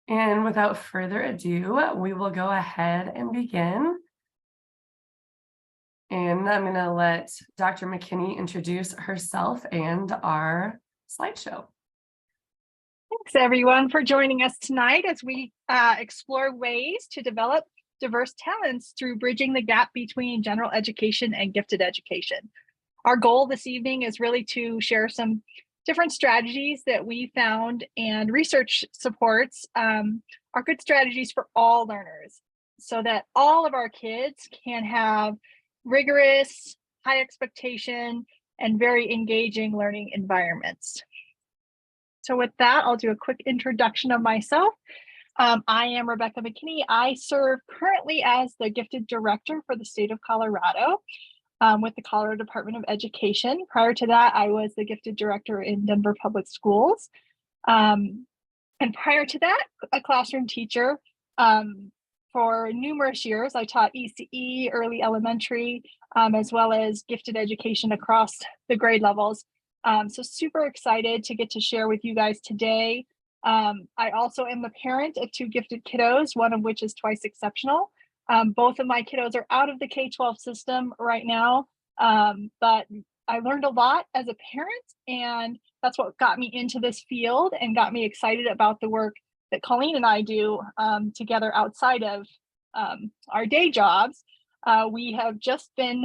And without further ado, we will go ahead and begin. And I'm going to let Dr. McKinney introduce herself and our slideshow. Thanks everyone for joining us tonight as we explore ways to develop diverse talents through bridging the gap between general education and gifted education. Our goal this evening is really to share some different strategies that we found and research supports are good strategies for all learners so that all of our kids can have rigorous, high expectation, and very engaging learning environments. So with that, I'll do a quick introduction of myself. I am Rebecca McKinney. I serve currently as the gifted director for the state of Colorado with the Colorado Department of Education. Prior to that, I was the gifted director in Denver Public Schools. And prior to that, a classroom teacher for numerous years. I taught ECE, early elementary, as well as gifted education across the grade levels. So super excited to get to share with you guys today. I also am the parent of two gifted kiddos, one of which is twice exceptional. Both of my kiddos are out of the K-12 system right now, but I learned a lot as a parent, and that's what got me into this field and got me excited about the work that Colleen and I do together outside of our day jobs. We have just been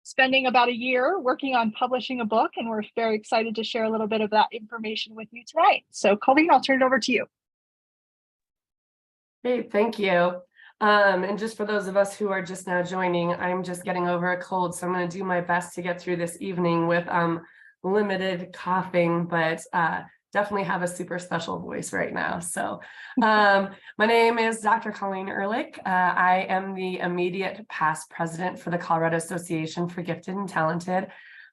spending about a year working on publishing a book, and we're very excited to share a little bit of that information with you tonight. So Colleen, I'll turn it over to you. Great, thank you. And just for those of us who are just now joining, I'm just getting over a cold, so I'm going to do my best to get through this evening with limited coughing, but definitely have a super special voice right now. So my name is Dr. Colleen Ehrlich. I am the immediate past president for the Colorado Association for Gifted and Talented.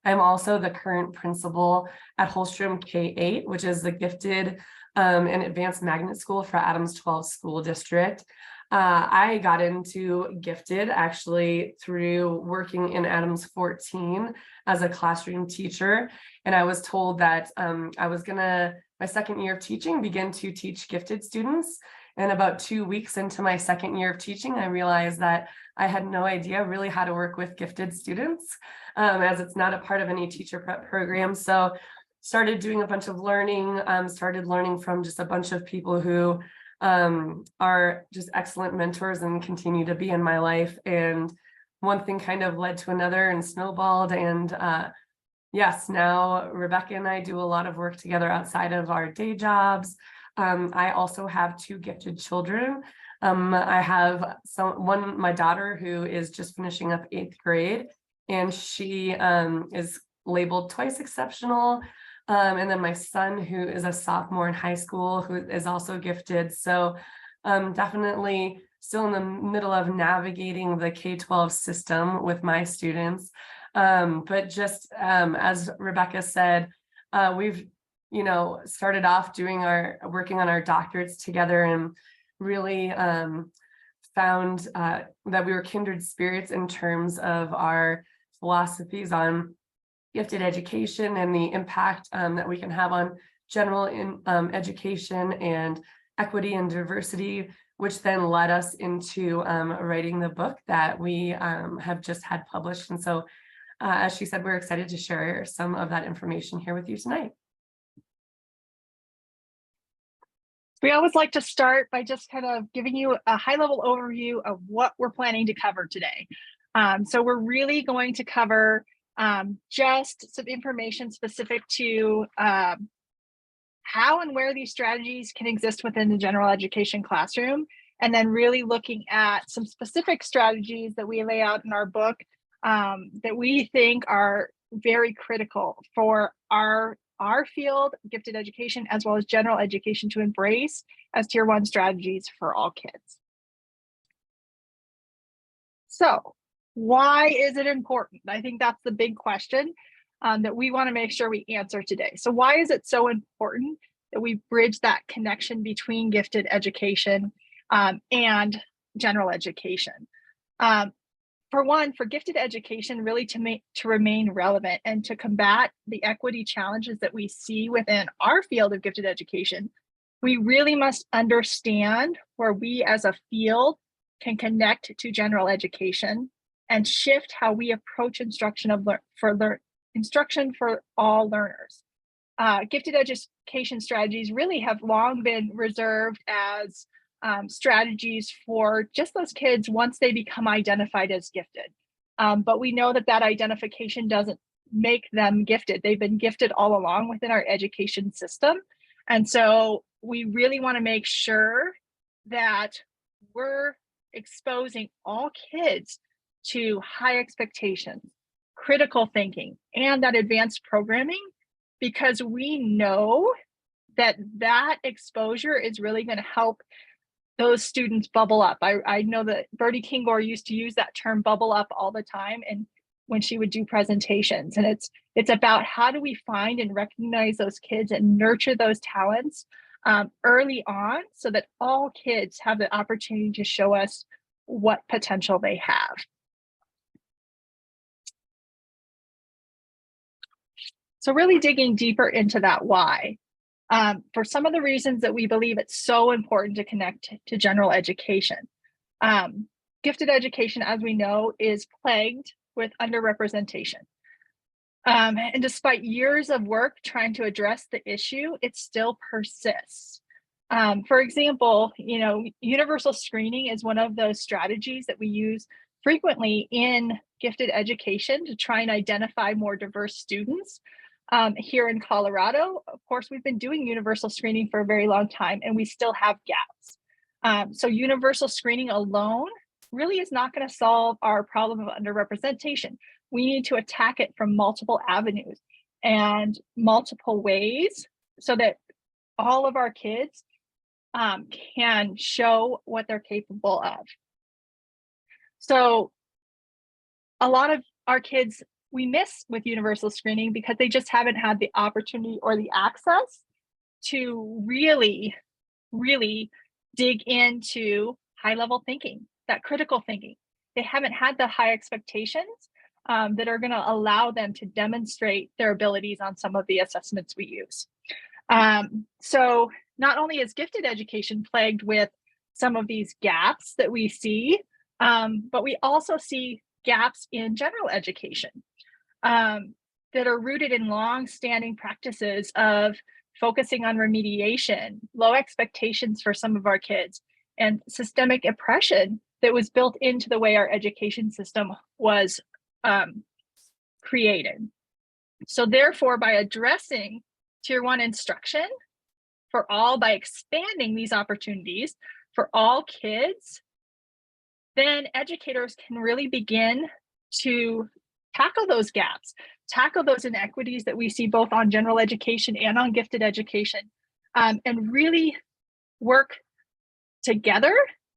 I'm also the current principal at Holstrom K-8, which is the gifted and advanced magnet school for Adams 12 school district. I got into gifted actually through working in Adams 14 as a classroom teacher. And I was told that I was gonna, my second year of teaching, begin to teach gifted students. And about 2 weeks into my second year of teaching, I realized that I had no idea really how to work with gifted students, as it's not a part of any teacher prep program. So started doing a bunch of learning, started learning from just a bunch of people who are just excellent mentors and continue to be in my life. And one thing kind of led to another and snowballed. And yes, now Rebecca and I do a lot of work together outside of our day jobs. I also have two gifted children. I have my daughter who is just finishing up 8th grade, and she is labeled twice exceptional. And then my son, who is a sophomore in high school, who is also gifted. So definitely still in the middle of navigating the K-12 system with my students. But just as Rebecca said, we've, started off working on our doctorates together, and really found that we were kindred spirits in terms of our philosophies on gifted education and the impact that we can have on general education and equity and diversity, which then led us into writing the book that we have just had published. And so, as she said, we're excited to share some of that information here with you tonight. We always like to start by just kind of giving you a high-level overview of what we're planning to cover today. So we're really going to cover just some information specific to how and where these strategies can exist within the general education classroom, and then really looking at some specific strategies that we lay out in our book that we think are very critical for our field, gifted education, as well as general education, to embrace as tier 1 strategies for all kids. So why is it important? I think that's the big question that we want to make sure we answer today. So why is it so important that we bridge that connection between gifted education and general education? For one, for gifted education really to remain relevant and to combat the equity challenges that we see within our field of gifted education, We really must understand where we as a field can connect to general education and shift how we approach instruction for all learners. Gifted education strategies really have long been reserved as strategies for just those kids once they become identified as gifted. But we know that that identification doesn't make them gifted. They've been gifted all along within our education system. And so we really want to make sure that we're exposing all kids to high expectations, critical thinking, and that advanced programming, because we know that that exposure is really going to help those students bubble up. I know that Bertie Kingor used to use that term bubble up all the time, and when she would do presentations. And it's about how do we find and recognize those kids and nurture those talents early on, so that all kids have the opportunity to show us what potential they have. So really digging deeper into that why. For some of the reasons that we believe it's so important to connect to general education. Gifted education, as we know, is plagued with underrepresentation. And despite years of work trying to address the issue, it still persists. For example, universal screening is one of those strategies that we use frequently in gifted education to try and identify more diverse students. Here in Colorado, of course, we've been doing universal screening for a very long time, and we still have gaps. So universal screening alone really is not going to solve our problem of underrepresentation. We need to attack it from multiple avenues and multiple ways so that all of our kids can show what they're capable of. So a lot of our kids we miss with universal screening because they just haven't had the opportunity or the access to really dig into high-level thinking, that critical thinking. They haven't had the high expectations that are going to allow them to demonstrate their abilities on some of the assessments we use. So not only is gifted education plagued with some of these gaps that we see, but we also see gaps in general education that are rooted in long-standing practices of focusing on remediation, low expectations for some of our kids, and systemic oppression that was built into the way our education system was created. So therefore, by addressing Tier 1 instruction for all, by expanding these opportunities for all kids, then educators can really begin to tackle those gaps, tackle those inequities that we see both on general education and on gifted education, and really work together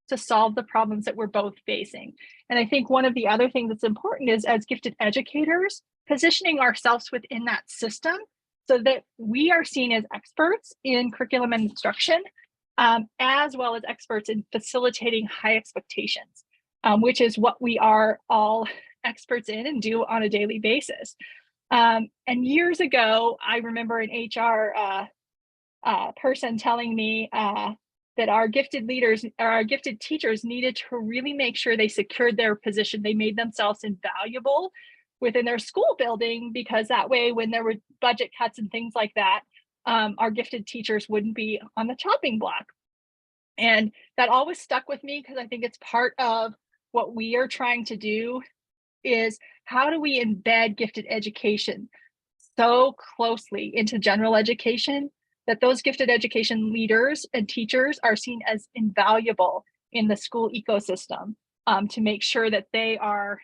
to solve the problems that we're both facing. And I think one of the other things that's important is, as gifted educators, positioning ourselves within that system so that we are seen as experts in curriculum and instruction, as well as experts in facilitating high expectations, which is what we are all experts in and do on a daily basis. And years ago, I remember an HR person telling me that our gifted leaders or our gifted teachers needed to really make sure they secured their position. They made themselves invaluable within their school building, because that way, when there were budget cuts and things like that, our gifted teachers wouldn't be on the chopping block. And that always stuck with me, because I think it's part of what we are trying to do is, how do we embed gifted education so closely into general education that those gifted education leaders and teachers are seen as invaluable in the school ecosystem, to make sure that they are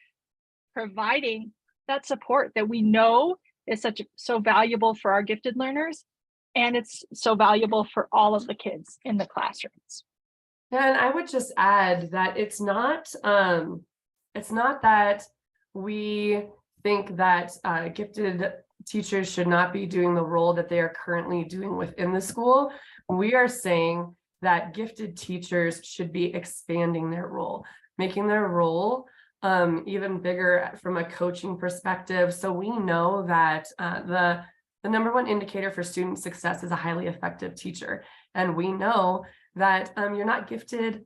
providing that support that we know is so valuable for our gifted learners, and it's so valuable for all of the kids in the classrooms. And I would just add that it's not that we think that gifted teachers should not be doing the role that they are currently doing within the school. We are saying that gifted teachers should be expanding their role, making their role even bigger from a coaching perspective. So we know that the the number one indicator for student success is a highly effective teacher. And we know that you're not gifted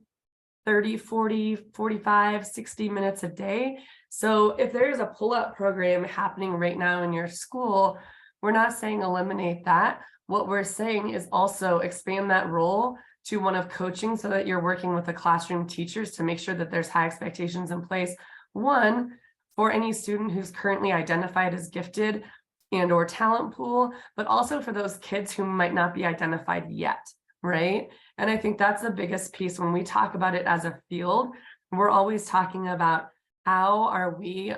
30, 40, 45, 60 minutes a day. So if there's a pull-up program happening right now in your school, we're not saying eliminate that. What we're saying is also expand that role to one of coaching so that you're working with the classroom teachers to make sure that there's high expectations in place. One, for any student who's currently identified as gifted and or talent pool, but also for those kids who might not be identified yet, right? And I think that's the biggest piece when we talk about it as a field. We're always talking about how are we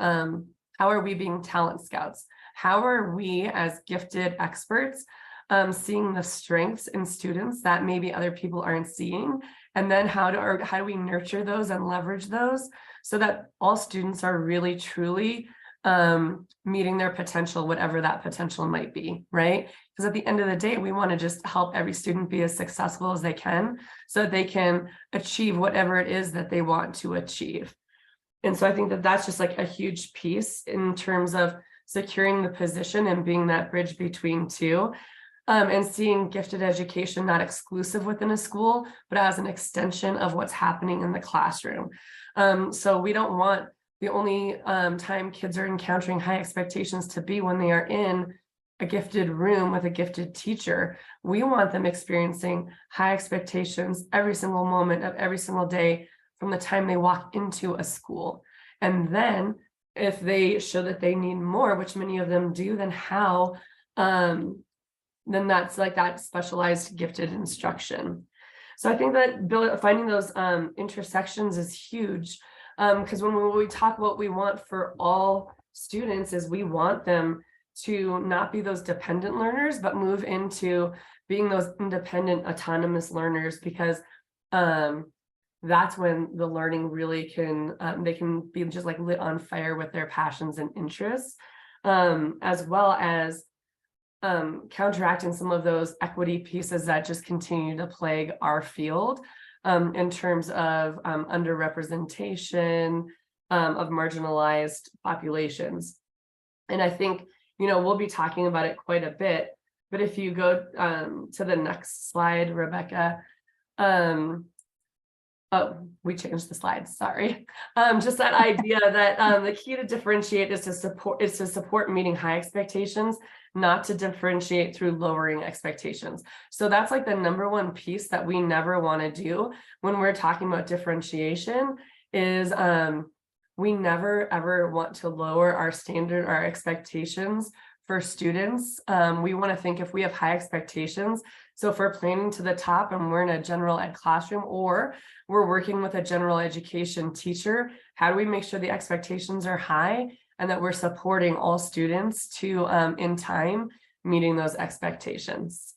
being talent scouts? How are we as gifted experts seeing the strengths in students that maybe other people aren't seeing? And then how do we nurture those and leverage those so that all students are really truly meeting their potential, whatever that potential might be, right? Because at the end of the day, we want to just help every student be as successful as they can so that they can achieve whatever it is that they want to achieve. And so I think that that's just like a huge piece in terms of securing the position and being that bridge between two. And seeing gifted education not exclusive within a school, but as an extension of what's happening in the classroom. So we don't want the only time kids are encountering high expectations to be when they are in a gifted room with a gifted teacher. We want them experiencing high expectations every single moment of every single day from the time they walk into a school. And then if they show that they need more, which many of them do, then how, then that's like that specialized gifted instruction. So I think that finding those intersections is huge, because when we talk about what we want for all students is we want them to not be those dependent learners, but move into being those independent, autonomous learners, because that's when the learning really can, they can be just like lit on fire with their passions and interests, as well as counteracting some of those equity pieces that just continue to plague our field in terms of underrepresentation of marginalized populations. And I think, we'll be talking about it quite a bit, but if you go to the next slide, Rebecca, oh, we changed the slides, sorry. Just that idea that the key to differentiate is to support meeting high expectations, not to differentiate through lowering expectations. So that's like the number one piece that we never want to do when we're talking about differentiation is we never ever want to lower our standard, our expectations for students. We want to think if we have high expectations, so if we're planning to the top and we're in a general ed classroom or we're working with a general education teacher, how do we make sure the expectations are high and that we're supporting all students to in time meeting those expectations?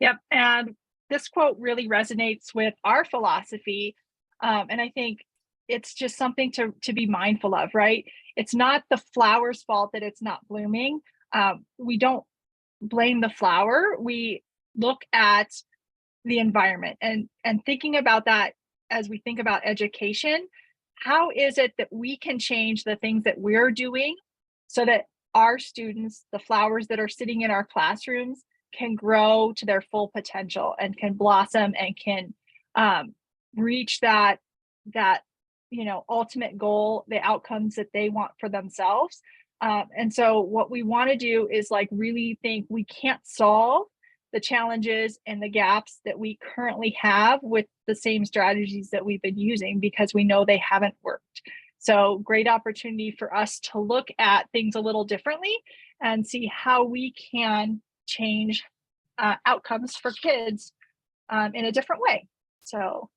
Yep, and this quote really resonates with our philosophy, and I think it's just something to be mindful of, right? It's not the flower's fault that it's not blooming. We don't blame the flower. We look at the environment and thinking about that as we think about education. How is it that we can change the things that we're doing so that our students, the flowers that are sitting in our classrooms, can grow to their full potential and can blossom and can reach that ultimate goal, the outcomes that they want for themselves. And so what we want to do is like really think we can't solve the challenges and the gaps that we currently have with the same strategies that we've been using because we know they haven't worked. So great opportunity for us to look at things a little differently and see how we can change outcomes for kids in a different way. So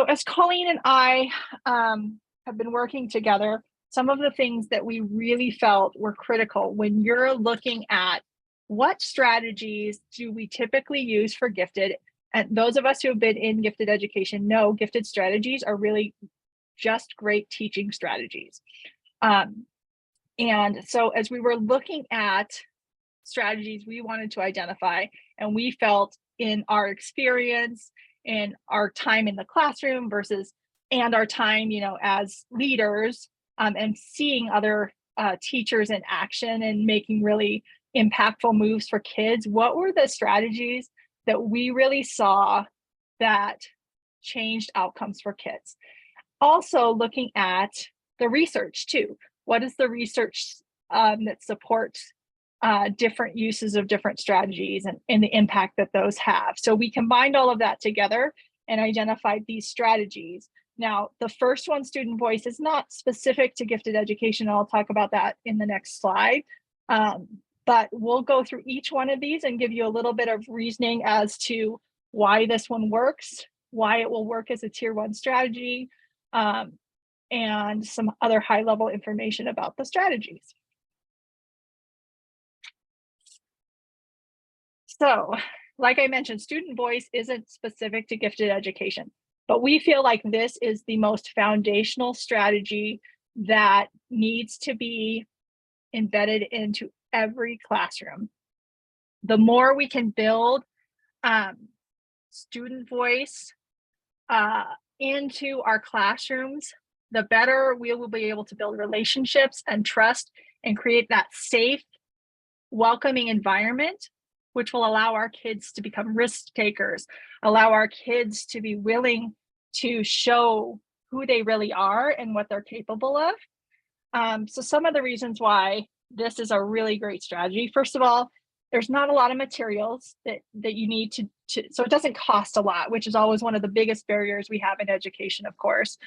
as Colleen and I have been working together, some of the things that we really felt were critical when you're looking at what strategies do we typically use for gifted, and those of us who have been in gifted education know gifted strategies are really just great teaching strategies. And so as we were looking at strategies we wanted to identify, and we felt in our experience, in our time in the classroom versus and our time, as leaders, and seeing other teachers in action and making really impactful moves for kids, what were the strategies that we really saw that changed outcomes for kids? Also looking at the research too. What is the research that supports different uses of different strategies and the impact that those have? So we combined all of that together and identified these strategies. Now, the first one, student voice, is not specific to gifted education. I'll talk about that in the next slide. But we'll go through each one of these and give you a little bit of reasoning as to why this one works, why it will work as a tier 1 strategy, and some other high-level information about the strategies. So, like I mentioned, student voice isn't specific to gifted education, but we feel like this is the most foundational strategy that needs to be embedded into every classroom. The more we can build student voice into our classrooms, the better we will be able to build relationships and trust and create that safe, welcoming environment, which will allow our kids to become risk takers, allow our kids to be willing to show who they really are and what they're capable of. So some of the reasons why this is a really great strategy. First of all, there's not a lot of materials that you need to, so it doesn't cost a lot, which is always one of the biggest barriers we have in education, of course.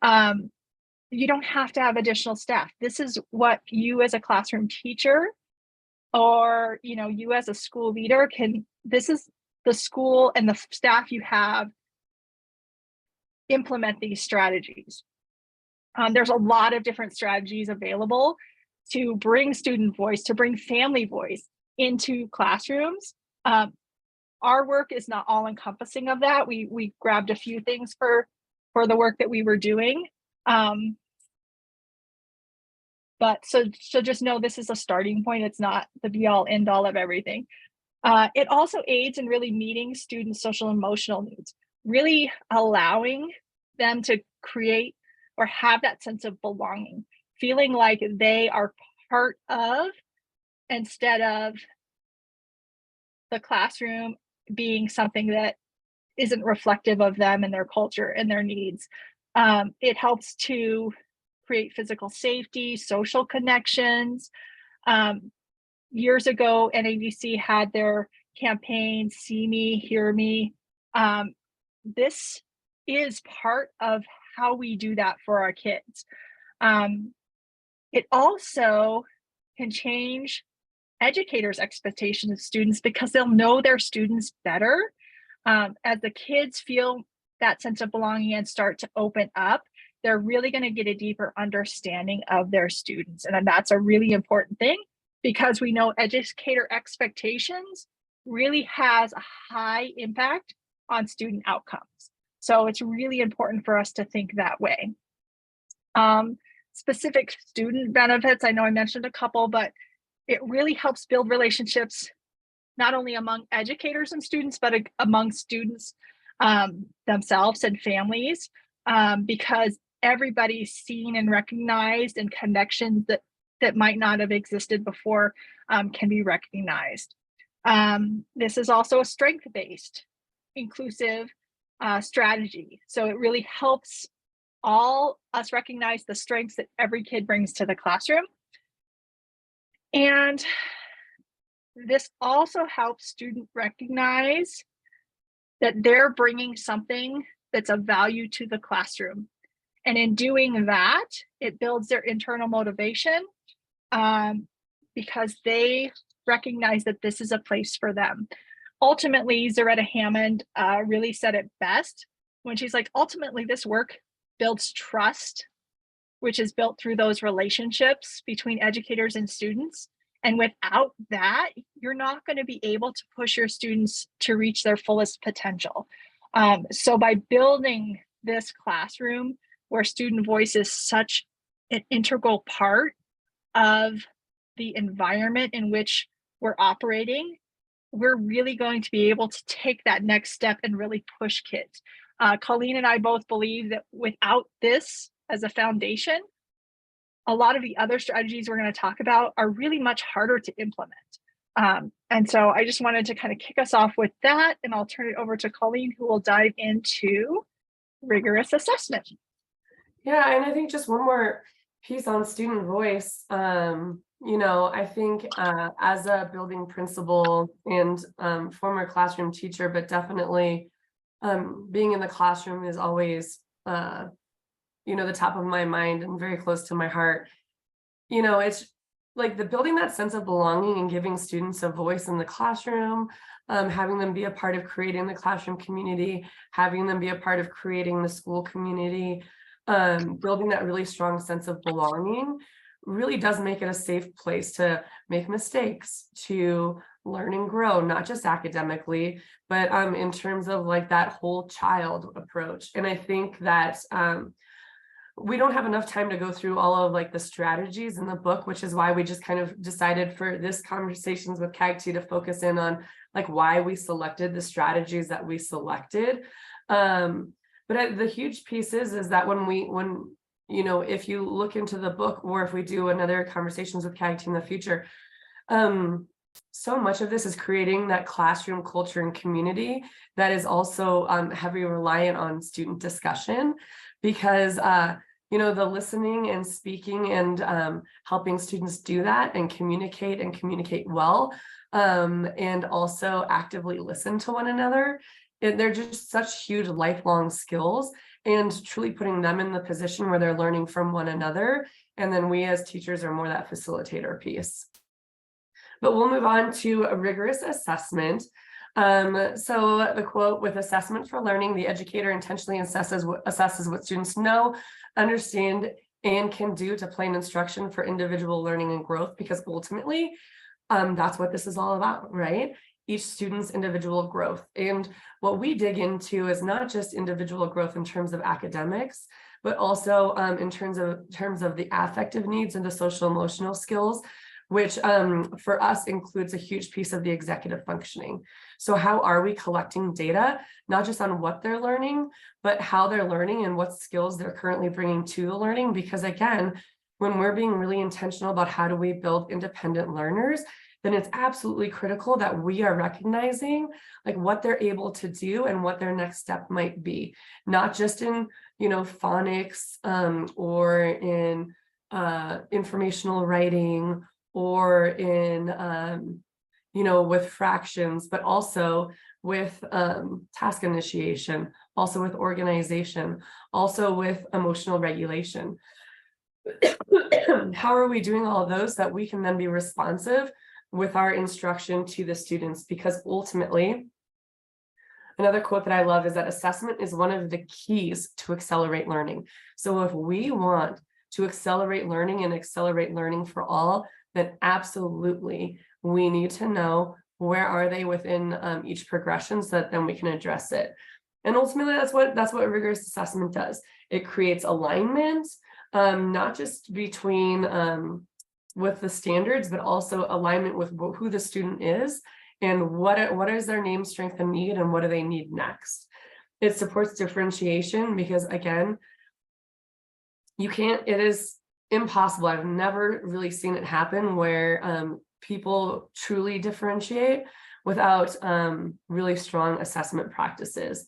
You don't have to have additional staff. This is what you as a classroom teacher or you as a school leader this is the school and the staff you have implement these strategies. There's a lot of different strategies available to bring student voice, to bring family voice into classrooms. Our work is not all encompassing of that. We grabbed a few things for the work that we were doing. But so just know this is a starting point. It's not the be all end all of everything. It also aids in really meeting students' social and emotional needs, really allowing them to create or have that sense of belonging, feeling like they are part of instead of the classroom being something that isn't reflective of them and their culture and their needs. It helps to create physical safety, social connections. Years ago, NAVC had their campaign, See Me, Hear Me. This is part of how we do that for our kids. It also can change educators' expectations of students because they'll know their students better. As the kids feel that sense of belonging and start to open up, they're really going to get a deeper understanding of their students. And that's a really important thing because we know educator expectations really has a high impact on student outcomes. So it's really important for us to think that way. Specific student benefits, I know I mentioned a couple, but it really helps build relationships not only among educators and students, but among students themselves and families, because everybody's seen and recognized, and connections that might not have existed before can be recognized. This is also a strength-based, inclusive strategy. So it really helps all us recognize the strengths that every kid brings to the classroom. And this also helps students recognize that they're bringing something that's of value to the classroom. And in doing that, it builds their internal motivation because they recognize that this is a place for them. Ultimately, Zaretta Hammond really said it best when she's like, ultimately, this work builds trust, which is built through those relationships between educators and students. And without that, you're not going to be able to push your students to reach their fullest potential. So by building this classroom where student voice is such an integral part of the environment in which we're operating, we're really going to be able to take that next step and really push kids. Colleen and I both believe that without this as a foundation, a lot of the other strategies we're going to talk about are really much harder to implement. And so I just wanted to kind of kick us off with that, and I'll turn it over to Colleen, who will dive into rigorous assessment. Yeah, and I think just one more piece on student voice. I think as a building principal and former classroom teacher, but definitely being in the classroom is always, the top of my mind and very close to my heart. It's like the building that sense of belonging and giving students a voice in the classroom, having them be a part of creating the classroom community, having them be a part of creating the school community, building that really strong sense of belonging really does make it a safe place to make mistakes, to learn and grow, not just academically, but in terms of like that whole child approach. And I think that we don't have enough time to go through all of like the strategies in the book, which is why we just kind of decided for this Conversations with CAGT to focus in on like why we selected the strategies that we selected. But the huge piece is that when if you look into the book, or if we do another Conversations with CAGT in the future, so much of this is creating that classroom culture and community that is also heavily reliant on student discussion, because the listening and speaking and helping students do that and communicate well, and also actively listen to one another. They're just such huge lifelong skills, and truly putting them in the position where they're learning from one another. And then we as teachers are more that facilitator piece. But we'll move on to a rigorous assessment. So the quote: "With assessment for learning, the educator intentionally assesses what students know, understand, and can do to plan instruction for individual learning and growth," because ultimately, that's what this is all about, right? Each student's individual growth. And what we dig into is not just individual growth in terms of academics, but also in terms of the affective needs and the social emotional skills, which for us includes a huge piece of the executive functioning. So how are we collecting data, not just on what they're learning, but how they're learning and what skills they're currently bringing to the learning? Because again, when we're being really intentional about how do we build independent learners, then it's absolutely critical that we are recognizing like what they're able to do and what their next step might be, not just in, phonics or in informational writing or in, with fractions, but also with task initiation, also with organization, also with emotional regulation. How are we doing all of those that we can then be responsive with our instruction to the students? Because ultimately, another quote that I love is that assessment is one of the keys to accelerate learning. So if we want to accelerate learning and accelerate learning for all, then absolutely we need to know where are they within each progression, so that then we can address it. And ultimately, that's what rigorous assessment does. It creates alignment, not just between with the standards, but also alignment with who the student is and what is their name, strength, and need, and what do they need next. It supports differentiation because, again, it is impossible. I've never really seen it happen where people truly differentiate without really strong assessment practices.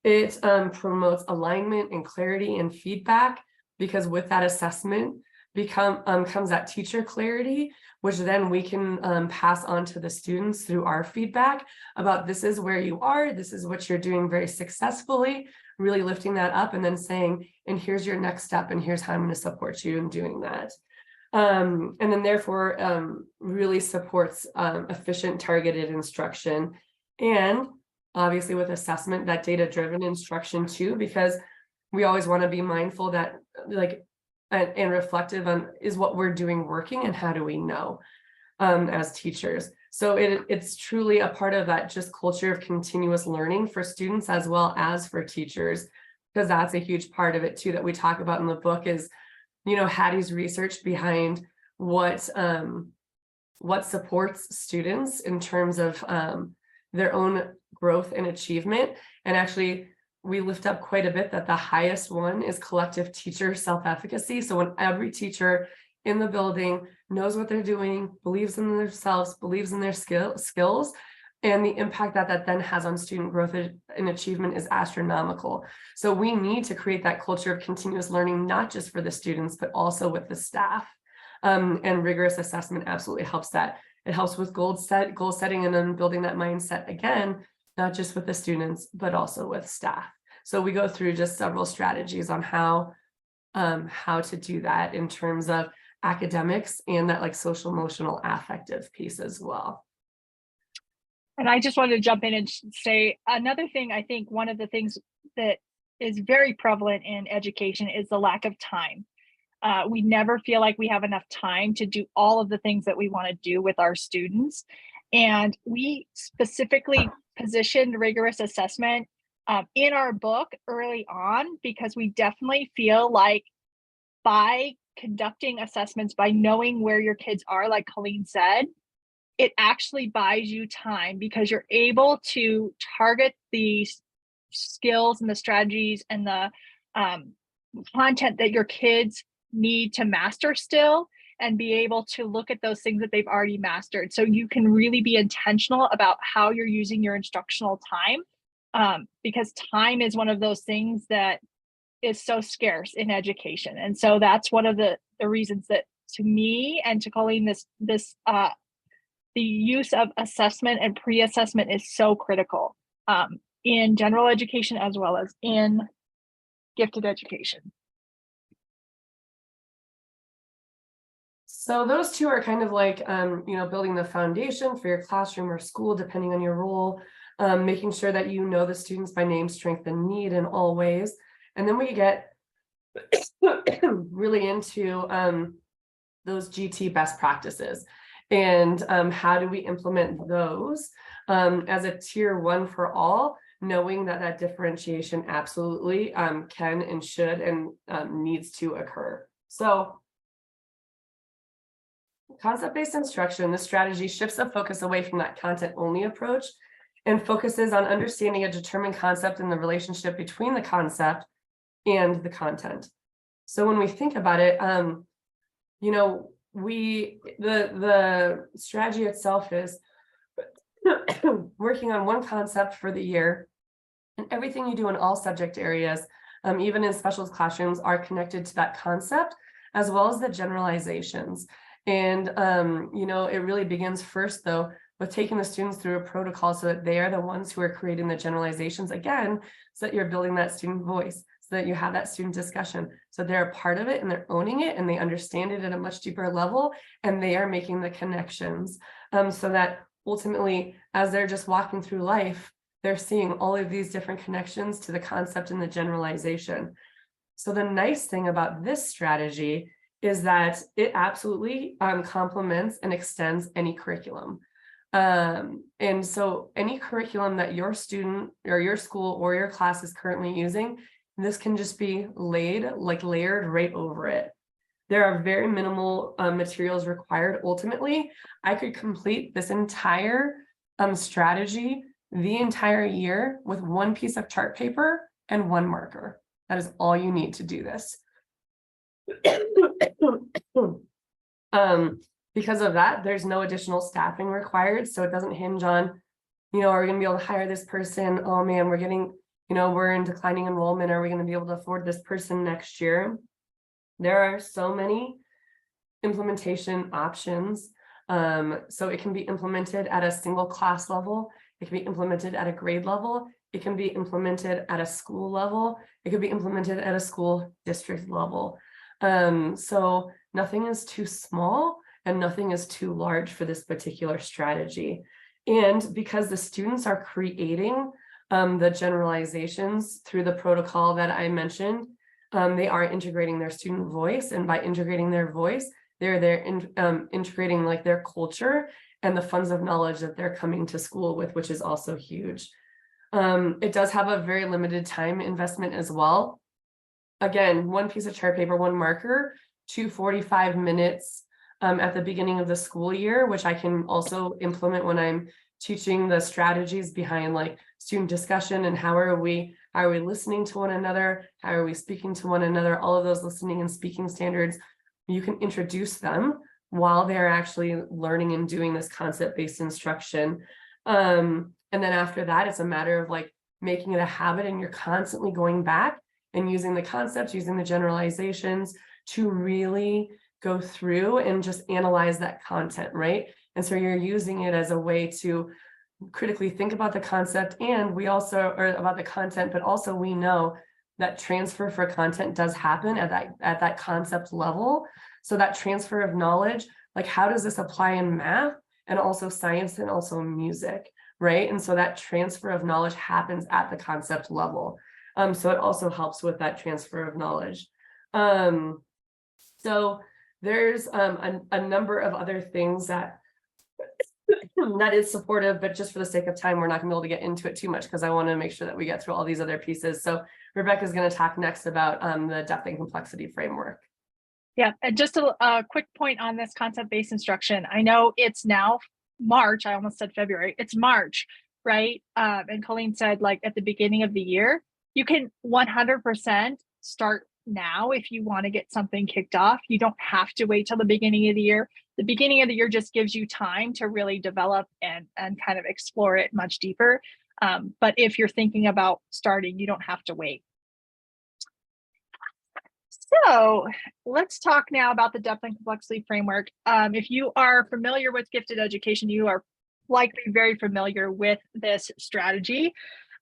It promotes alignment and clarity and feedback, because with that assessment comes that teacher clarity, which then we can pass on to the students through our feedback about this is where you are, this is what you're doing very successfully, really lifting that up and then saying, and here's your next step, and here's how I'm going to support you in doing that. And then therefore really supports efficient targeted instruction, and obviously with assessment, that data-driven instruction too, because we always want to be mindful that and reflective on, is what we're doing working, and how do we know as teachers? So it's truly a part of that just culture of continuous learning for students as well as for teachers, because that's a huge part of it too that we talk about in the book is, Hattie's research behind what supports students in terms of their own growth and achievement. And actually we lift up quite a bit that the highest one is collective teacher self-efficacy. So when every teacher in the building knows what they're doing, believes in themselves, believes in their skills, and the impact that that then has on student growth and achievement is astronomical. So we need to create that culture of continuous learning, not just for the students, but also with the staff. And rigorous assessment absolutely helps that. It helps with goal setting and then building that mindset again, not just with the students, but also with staff. So we go through just several strategies on how to do that in terms of academics and that like social, emotional, affective piece as well. And I just wanted to jump in and say another thing. I think one of the things that is very prevalent in education is the lack of time. We never feel like we have enough time to do all of the things that we want to do with our students. And we specifically positioned rigorous assessment in our book early on, because we definitely feel like by conducting assessments, by knowing where your kids are, like Colleen said, it actually buys you time because you're able to target the skills and the strategies and the content that your kids need to master still, and be able to look at those things that they've already mastered. So you can really be intentional about how you're using your instructional time, because time is one of those things that is so scarce in education. And so that's one of the reasons that, to me and to Colleen, the use of assessment and pre-assessment is so critical in general education as well as in gifted education. So those two are kind of like, building the foundation for your classroom or school, depending on your role, making sure that you know the students by name, strength, and need in all ways. And then we get really into those GT best practices. And how do we implement those as a tier one for all, knowing that that differentiation absolutely can and should and needs to occur. So concept-based instruction, the strategy shifts the focus away from that content-only approach and focuses on understanding a determined concept and the relationship between the concept and the content. So when we think about it, the strategy itself is working on one concept for the year, and everything you do in all subject areas, even in special classrooms, are connected to that concept, as well as the generalizations. And it really begins first though with taking the students through a protocol so that they are the ones who are creating the generalizations, again, so that you're building that student voice, so that you have that student discussion, so they're a part of it and they're owning it and they understand it at a much deeper level, and they are making the connections, so that ultimately, as they're just walking through life, they're seeing all of these different connections to the concept and the generalization. So the nice thing about this strategy is that it absolutely complements and extends any curriculum. And so any curriculum that your student or your school or your class is currently using, this can just be layered right over it. There are very minimal materials required. Ultimately, I could complete this entire strategy the entire year with one piece of chart paper and one marker. That is all you need to do this. Because of that, there's no additional staffing required. So it doesn't hinge on, are we going to be able to hire this person? Oh man, we're getting, we're in declining enrollment. Are we going to be able to afford this person next year? There are so many implementation options. So it can be implemented at a single class level. It can be implemented at a grade level. It can be implemented at a school level. It could be implemented at a school district level. So nothing is too small and nothing is too large for this particular strategy. And because the students are creating the generalizations through the protocol that I mentioned, they are integrating their student voice, and by integrating their voice, they're integrating like their culture and the funds of knowledge that they're coming to school with, which is also huge. It does have a very limited time investment as well. Again, one piece of chart paper, one marker, 245 minutes at the beginning of the school year, which I can also implement when I'm teaching the strategies behind like student discussion and how How are we listening to one another? How are we speaking to one another? All of those listening and speaking standards, you can introduce them while they're actually learning and doing this concept-based instruction. And then after that, it's a matter of like making it a habit, and you're constantly going back and using the concepts, using the generalizations to really go through and just analyze that content, right? And so you're using it as a way to critically think about the concept, and we also are about the content, but also we know that transfer for content does happen at that concept level. So that transfer of knowledge, like how does this apply in math and also science and also music, right? And so that transfer of knowledge happens at the concept level. So it also helps with that transfer of knowledge. So there's a number of other things that is supportive, but just for the sake of time, we're not gonna be able to get into it too much because I want to make sure that we get through all these other pieces. So Rebecca's going to talk next about the depth and complexity framework. Yeah, and just a quick point on this concept-based instruction. I know it's now March. I almost said February. It's March, right? And Colleen said, like at the beginning of the year, you can 100% start now if you want to get something kicked off. You don't have to wait till the beginning of the year. The beginning of the year just gives you time to really develop and kind of explore it much deeper. But if you're thinking about starting, you don't have to wait. So let's talk now about the depth and complexity framework. If you are familiar with gifted education, you are likely very familiar with this strategy.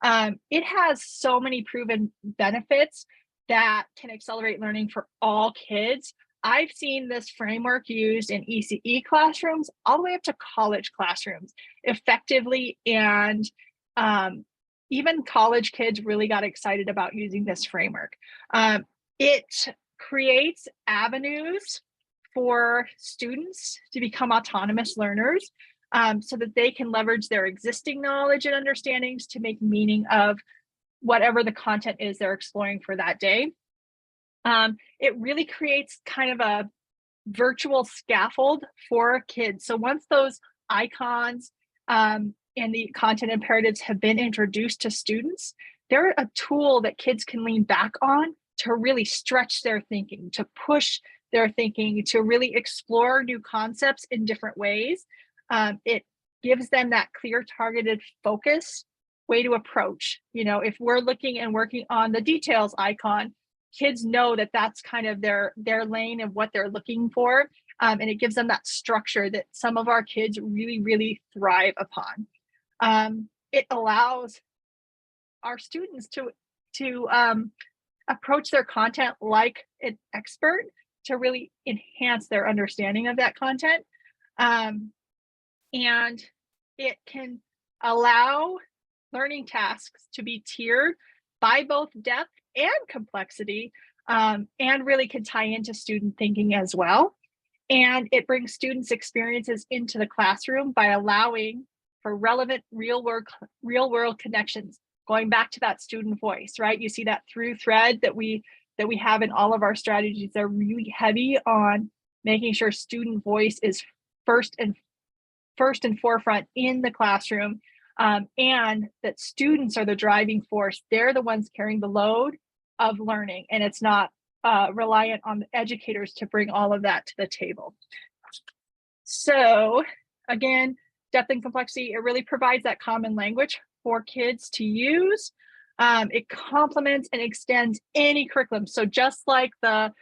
It has so many proven benefits that can accelerate learning for all kids. I've seen this framework used in ECE classrooms all the way up to college classrooms effectively, and even college kids really got excited about using this framework. It creates avenues for students to become autonomous learners, so that they can leverage their existing knowledge and understandings to make meaning of whatever the content is they're exploring for that day. It really creates kind of a virtual scaffold for kids. So once those icons and the content imperatives have been introduced to students, they're a tool that kids can lean back on to really stretch their thinking, to push their thinking, to really explore new concepts in different ways. It gives them that clear, targeted focus way to approach. You know, if we're looking and working on the details icon, kids know that that's kind of their lane of what they're looking for. And it gives them that structure that some of our kids really, really thrive upon. It allows our students to approach their content like an expert, to really enhance their understanding of that content. And it can allow learning tasks to be tiered by both depth and complexity, and really can tie into student thinking as well. And it brings students' experiences into the classroom by allowing for relevant real world connections, going back to that student voice, right? You see that through thread that we have in all of our strategies. They're really heavy on making sure student voice is first and forefront in the classroom, and that students are the driving force. They're the ones carrying the load of learning, and it's not reliant on the educators to bring all of that to the table. So again, depth and complexity, it really provides that common language for kids to use. It complements and extends any curriculum. So just like the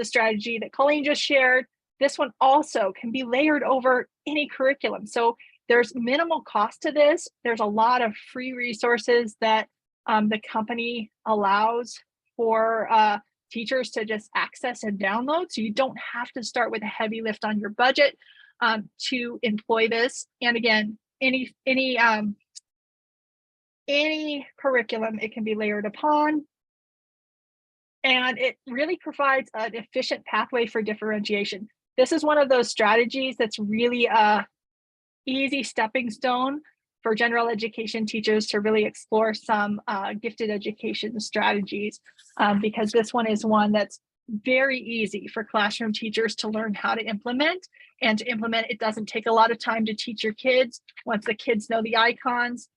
strategy that Colleen just shared, this one also can be layered over any curriculum. So there's minimal cost to this. There's a lot of free resources that the company allows for teachers to just access and download. So you don't have to start with a heavy lift on your budget to employ this. And again, any curriculum it can be layered upon. And it really provides an efficient pathway for differentiation. This is one of those strategies that's really a easy stepping stone for general education teachers to really explore some gifted education strategies, because this one is one that's very easy for classroom teachers to learn how to implement. And to implement, it doesn't take a lot of time to teach your kids. Once the kids know the icons,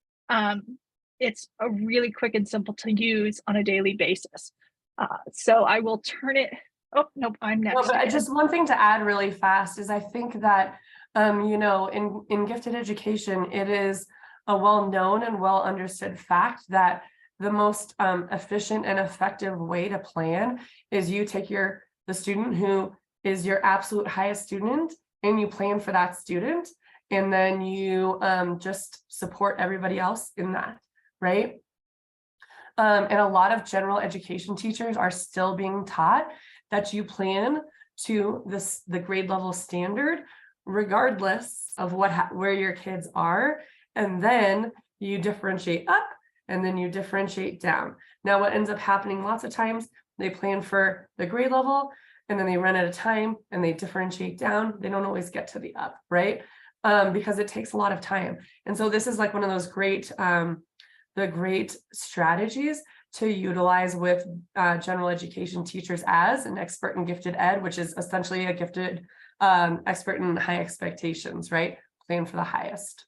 it's a really quick and simple to use on a daily basis. So I will turn it. Oh, nope, I'm next. No, but just one thing to add really fast is I think that, you know, in gifted education, it is a well-known and well-understood fact that the most efficient and effective way to plan is you take the student who is your absolute highest student and you plan for that student, and then you just support everybody else in that, right? And a lot of general education teachers are still being taught that you plan to the grade level standard, regardless of where your kids are, and then you differentiate up and then you differentiate down. Now, what ends up happening lots of times, they plan for the grade level and then they run out of time and they differentiate down. They don't always get to the up, right? Because it takes a lot of time. And so this is like one of those great strategies to utilize with general education teachers as an expert in gifted ed, which is essentially a gifted expert in high expectations, right? Plan for the highest.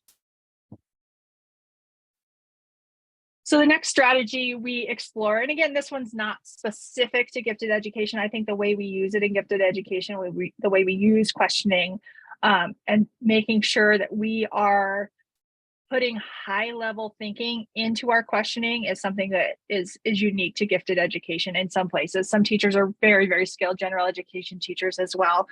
So the next strategy we explore, and again, this one's not specific to gifted education. I think the way we use it in gifted education, the way we use questioning and making sure that we are putting high level thinking into our questioning is something that is unique to gifted education in some places. Some teachers are very, very skilled general education teachers as well.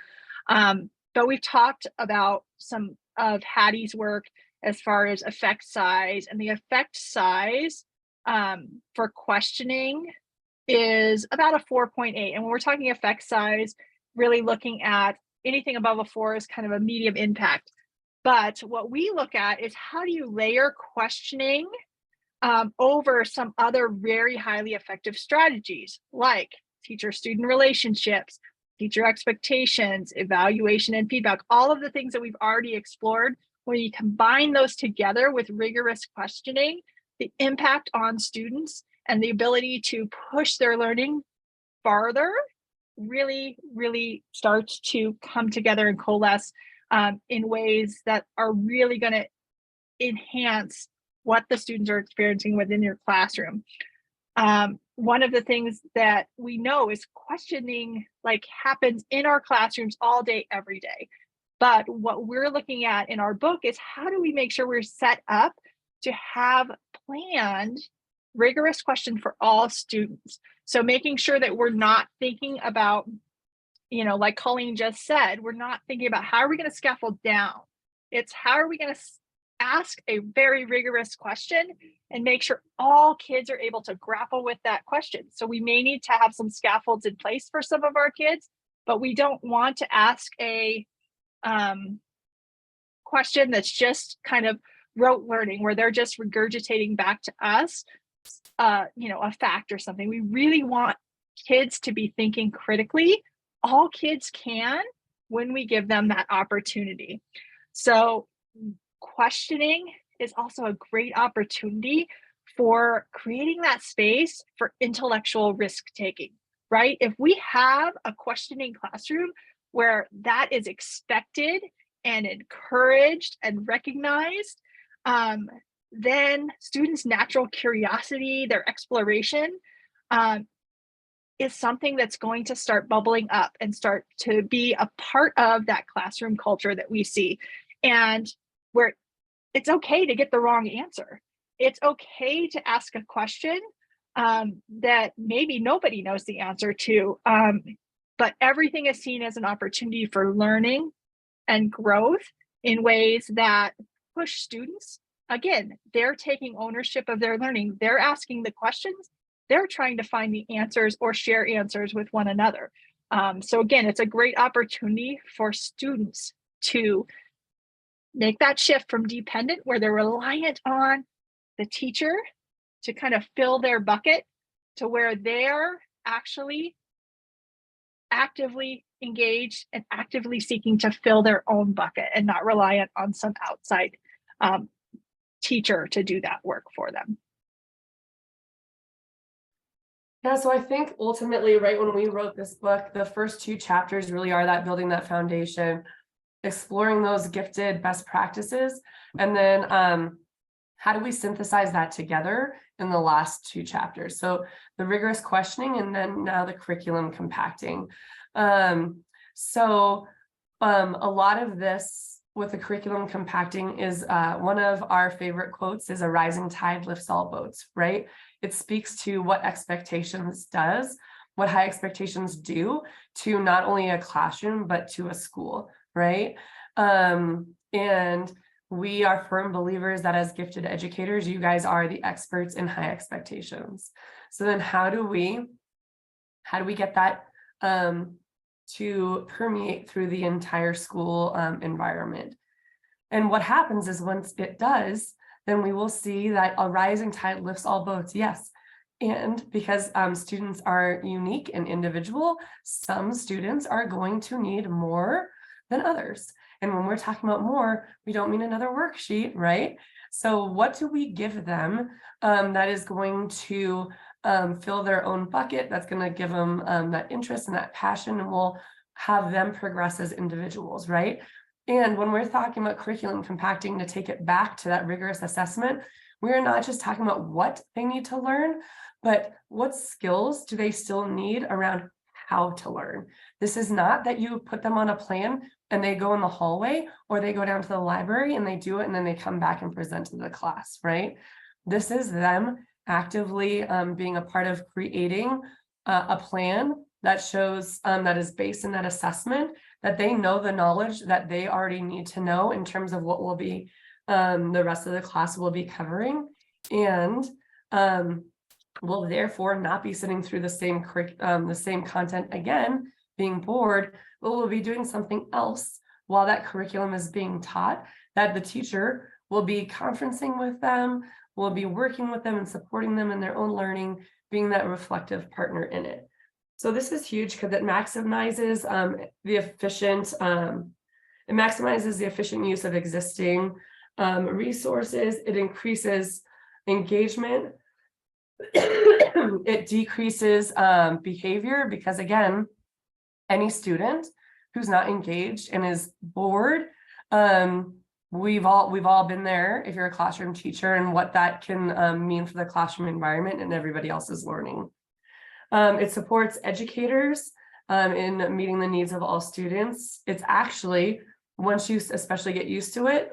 But we've talked about some of Hattie's work as far as effect size, and the effect size for questioning is about a 4.8. And when we're talking effect size, really looking at anything above a 4 is kind of a medium impact. But what we look at is how do you layer questioning over some other very highly effective strategies like teacher-student relationships, teacher expectations, evaluation and feedback, all of the things that we've already explored. When you combine those together with rigorous questioning, the impact on students and the ability to push their learning farther really, really starts to come together and coalesce in ways that are really going to enhance what the students are experiencing within your classroom. One of the things that we know is questioning happens in our classrooms all day, every day. But what we're looking at in our book is how do we make sure we're set up to have planned rigorous questions for all students. So making sure that we're not thinking about, like Colleen just said, we're not thinking about how are we going to scaffold down. It's how are we going to ask a very rigorous question and make sure all kids are able to grapple with that question. So we may need to have some scaffolds in place for some of our kids, but we don't want to ask a question that's just kind of rote learning where they're just regurgitating back to us, a fact or something. We really want kids to be thinking critically. All kids can when we give them that opportunity. So questioning is also a great opportunity for creating that space for intellectual risk taking, right? If we have a questioning classroom where that is expected and encouraged and recognized, then students' natural curiosity, their exploration, is something that's going to start bubbling up and start to be a part of that classroom culture that we see. And where it's okay to get the wrong answer. It's okay to ask a question that maybe nobody knows the answer to, but everything is seen as an opportunity for learning and growth in ways that push students. Again, they're taking ownership of their learning. They're asking the questions. They're trying to find the answers or share answers with one another. So again, it's a great opportunity for students to make that shift from dependent, where they're reliant on the teacher to kind of fill their bucket, to where they're actually actively engaged and actively seeking to fill their own bucket and not reliant on some outside teacher to do that work for them. Yeah, so I think ultimately, right, when we wrote this book, the first 2 chapters really are that building that foundation, exploring those gifted best practices, and then how do we synthesize that together in the last 2 chapters? So the rigorous questioning, and then now the curriculum compacting. A lot of this with the curriculum compacting is one of our favorite quotes is, "A rising tide lifts all boats," right? It speaks to what expectations does, what high expectations do to not only a classroom, but to a school, right? And we are firm believers that as gifted educators, you guys are the experts in high expectations. So then how do we get that to permeate through the entire school environment? And what happens is once it does, then we will see that a rising tide lifts all boats. Yes. And because students are unique and individual, some students are going to need more than others. And when we're talking about more, we don't mean another worksheet, right? So what do we give them that is going to fill their own bucket, that's going to give them that interest and that passion, and will have them progress as individuals, right? And when we're talking about curriculum compacting, to take it back to that rigorous assessment, we're not just talking about what they need to learn, but what skills do they still need around how to learn. This is not that you put them on a plan and they go in the hallway, or they go down to the library and they do it and then they come back and present to the class, right? This is them actively being a part of creating a plan that shows that is based in that assessment, that they know the knowledge that they already need to know in terms of what will be the rest of the class will be covering, and will therefore not be sitting through the same content again, being bored, but will be doing something else while that curriculum is being taught, that the teacher will be conferencing with them, will be working with them and supporting them in their own learning, being that reflective partner in it. So this is huge because it maximizes the efficient use of existing resources. It increases engagement. It decreases behavior, because again, any student who's not engaged and is bored, we've all been there if you're a classroom teacher, and what that can mean for the classroom environment and everybody else's learning. It supports educators in meeting the needs of all students. It's actually, once you especially get used to it,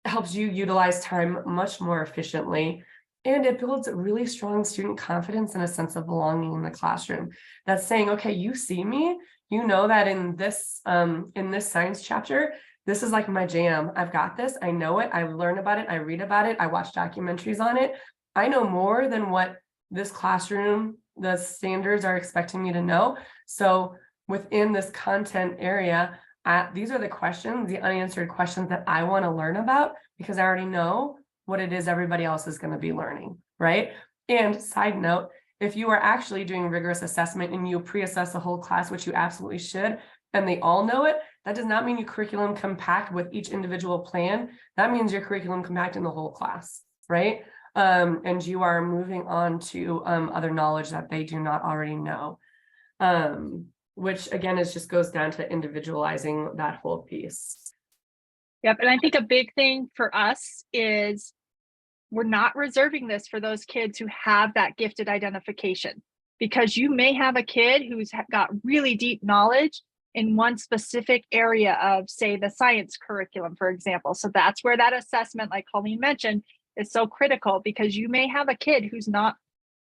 helps you utilize time much more efficiently. And it builds really strong student confidence and a sense of belonging in the classroom. That's saying, okay, you see me, you know that in this science chapter, this is like my jam. I've got this, I know it, I learn about it, I read about it, I watch documentaries on it. I know more than what this classroom, the standards are expecting me to know. So within this content area, these are the questions, the unanswered questions that I want to learn about, because I already know what it is everybody else is going to be learning, right? And side note, if you are actually doing rigorous assessment and you pre-assess the whole class, which you absolutely should, and they all know it, that does not mean you curriculum compact with each individual plan. That means your curriculum compact in the whole class, right? And you are moving on to other knowledge that they do not already know, which again just goes down to individualizing that whole piece. Yep. And I think a big thing for us is we're not reserving this for those kids who have that gifted identification, because you may have a kid who's got really deep knowledge in one specific area of, say, the science curriculum, for example. So that's where that assessment, like Colleen mentioned, is so critical, because you may have a kid who's not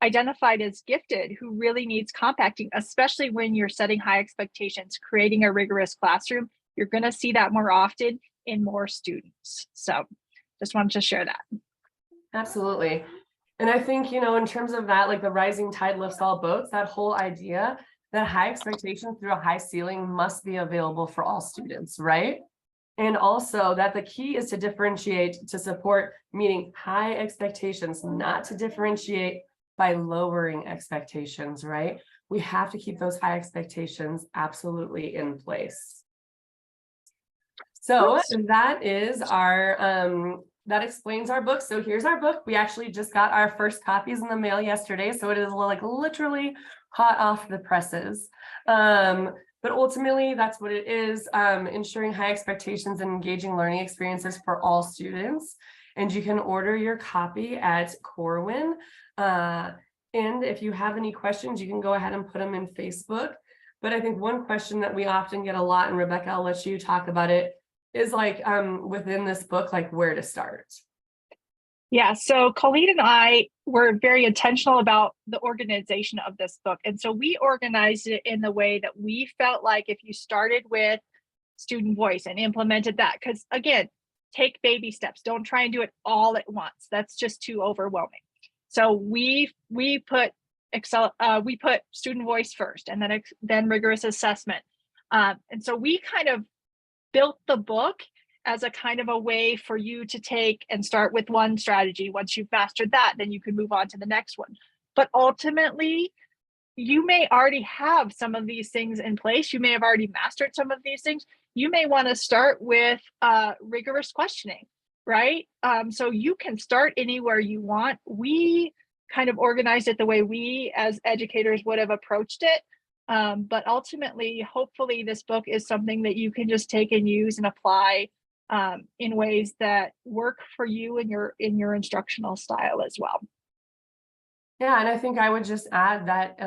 identified as gifted, who really needs compacting, especially when you're setting high expectations, creating a rigorous classroom. You're going to see that more often in more students. So just wanted to share that. Absolutely. And I think, in terms of that, like the rising tide lifts all boats, that whole idea that high expectations through a high ceiling must be available for all students, right? And also that the key is to differentiate to support meeting high expectations, not to differentiate by lowering expectations, right? We have to keep those high expectations absolutely in place. So that is our, that explains our book. So here's our book. We actually just got our first copies in the mail yesterday. So it is like literally hot off the presses. But ultimately that's what it is, ensuring high expectations and engaging learning experiences for all students. and you can order your copy at Corwin. And if you have any questions, you can go ahead and put them in Facebook. But I think one question that we often get a lot, and Rebecca, I'll let you talk about it, is like within this book, like where to start. Yeah, so Colleen and I were very intentional about the organization of this book. And so we organized it in the way that we felt like if you started with student voice and implemented that, because again, take baby steps. Don't try and do it all at once. That's just too overwhelming. So we put we put student voice first, and then rigorous assessment. And so we kind of built the book as a kind of a way for you to take and start with one strategy. Once you've mastered that, then you can move on to the next one. But ultimately, you may already have some of these things in place. You may have already mastered some of these things. You may want to start with rigorous questioning, right? So you can start anywhere you want. We kind of organized it the way we as educators would have approached it. But ultimately, hopefully this book is something that you can just take and use and apply in ways that work for you and in your instructional style as well. Yeah, and I think I would just add that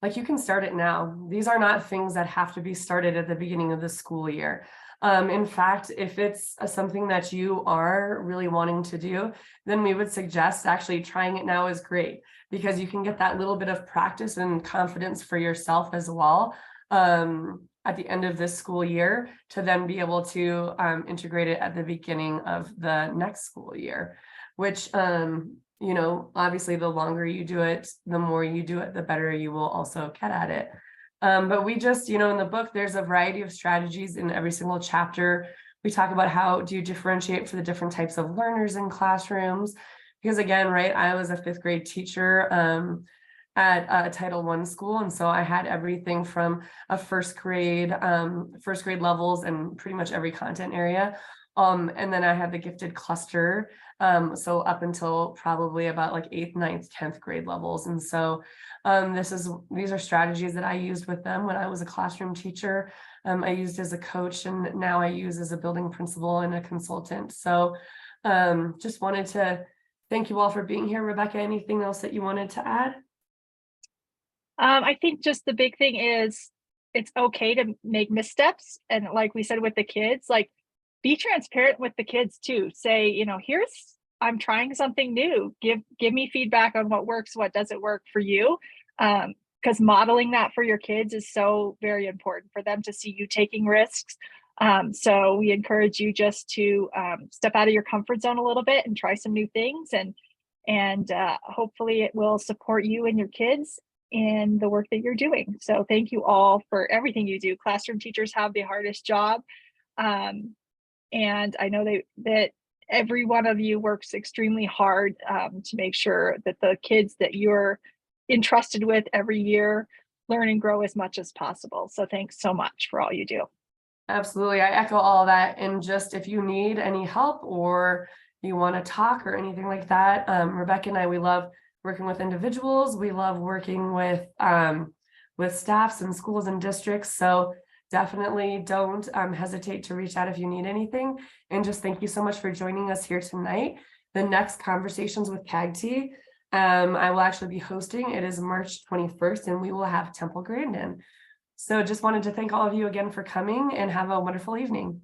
like you can start it now. These are not things that have to be started at the beginning of the school year. In fact, if it's something that you are really wanting to do, then we would suggest actually trying it now is great, because you can get that little bit of practice and confidence for yourself as well at the end of this school year, to then be able to integrate it at the beginning of the next school year, which you know, obviously the longer you do it, the more you do it, the better you will also get at it. But we just, you know, in the book, there's a variety of strategies in every single chapter. We talk about how do you differentiate for the different types of learners in classrooms, because again, right, I was a 5th grade teacher at a Title I school. And so I had everything from a first grade levels and pretty much every content area. And then I had the gifted cluster. So up until probably about like 8th, 9th, 10th grade levels. And so these are strategies that I used with them when I was a classroom teacher. I used as a coach, and now I use as a building principal and a consultant. So just wanted to thank you all for being here. Rebecca, anything else that you wanted to add? I think just the big thing is it's okay to make missteps. And like we said with the kids, like be transparent with the kids too. Say, you know, I'm trying something new. Give me feedback on what works, what doesn't work for you. Because modeling that for your kids is so very important for them to see you taking risks. So we encourage you just to step out of your comfort zone a little bit and try some new things, and hopefully it will support you and your kids in the work that you're doing. So thank you all for everything you do. Classroom teachers have the hardest job. And I know that every one of you works extremely hard to make sure that the kids that you're entrusted with every year learn and grow as much as possible. So thanks so much for all you do. Absolutely. I echo all that. And just if you need any help or you want to talk or anything like that, Rebecca and I, we love working with individuals. We love working with staffs and schools and districts. So definitely don't hesitate to reach out if you need anything. And just thank you so much for joining us here tonight. The next Conversations with CAGT, I will actually be hosting. It is March 21st, and we will have Temple Grandin. So just wanted to thank all of you again for coming, and have a wonderful evening.